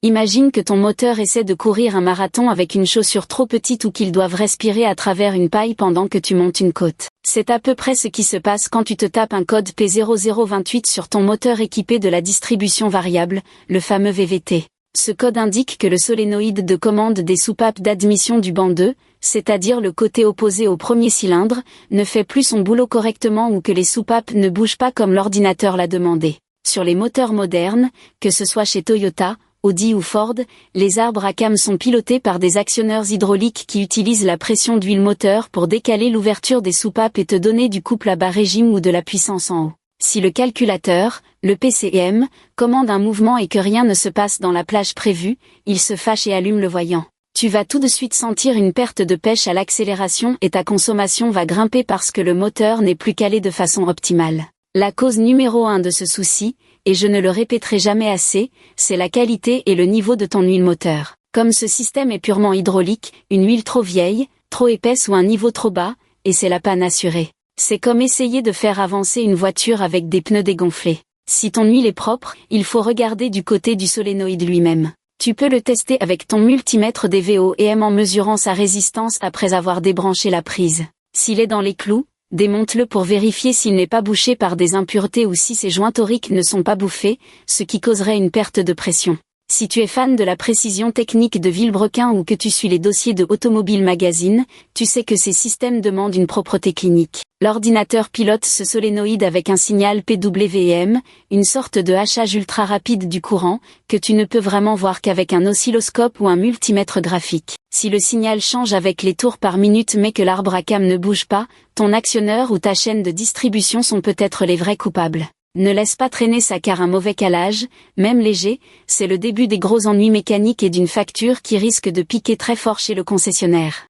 Imagine que ton moteur essaie de courir un marathon avec une chaussure trop petite ou qu'ils doivent respirer à travers une paille pendant que tu montes une côte. C'est à peu près ce qui se passe quand tu te tapes un code P0028 sur ton moteur équipé de la distribution variable, le fameux VVT. Ce code indique que le solénoïde de commande des soupapes d'admission du banc 2, c'est-à-dire le côté opposé au premier cylindre, ne fait plus son boulot correctement ou que les soupapes ne bougent pas comme l'ordinateur l'a demandé. Sur les moteurs modernes, que ce soit chez Toyota, Audi ou Ford, les arbres à cam sont pilotés par des actionneurs hydrauliques qui utilisent la pression d'huile moteur pour décaler l'ouverture des soupapes et te donner du couple à bas régime ou de la puissance en haut. Si le calculateur, le PCM, commande un mouvement et que rien ne se passe dans la plage prévue, il se fâche et allume le voyant. Tu vas tout de suite sentir une perte de pêche à l'accélération et ta consommation va grimper parce que le moteur n'est plus calé de façon optimale. La cause numéro 1 de ce souci, et je ne le répéterai jamais assez, c'est la qualité et le niveau de ton huile moteur. Comme ce système est purement hydraulique, une huile trop vieille, trop épaisse ou un niveau trop bas, et c'est la panne assurée. C'est comme essayer de faire avancer une voiture avec des pneus dégonflés. Si ton huile est propre, il faut regarder du côté du solénoïde lui-même. Tu peux le tester avec ton multimètre DVO/EM en mesurant sa résistance après avoir débranché la prise. S'il est dans les clous, démonte-le pour vérifier s'il n'est pas bouché par des impuretés ou si ses joints toriques ne sont pas bouffés, ce qui causerait une perte de pression. Si tu es fan de la précision technique de Villebrequin ou que tu suis les dossiers de Automobile Magazine, tu sais que ces systèmes demandent une propreté clinique. L'ordinateur pilote ce solénoïde avec un signal PWM, une sorte de hachage ultra rapide du courant, que tu ne peux vraiment voir qu'avec un oscilloscope ou un multimètre graphique. Si le signal change avec les tours par minute mais que l'arbre à cam ne bouge pas, ton actionneur ou ta chaîne de distribution sont peut-être les vrais coupables. Ne laisse pas traîner ça car un mauvais calage, même léger, c'est le début des gros ennuis mécaniques et d'une facture qui risque de piquer très fort chez le concessionnaire.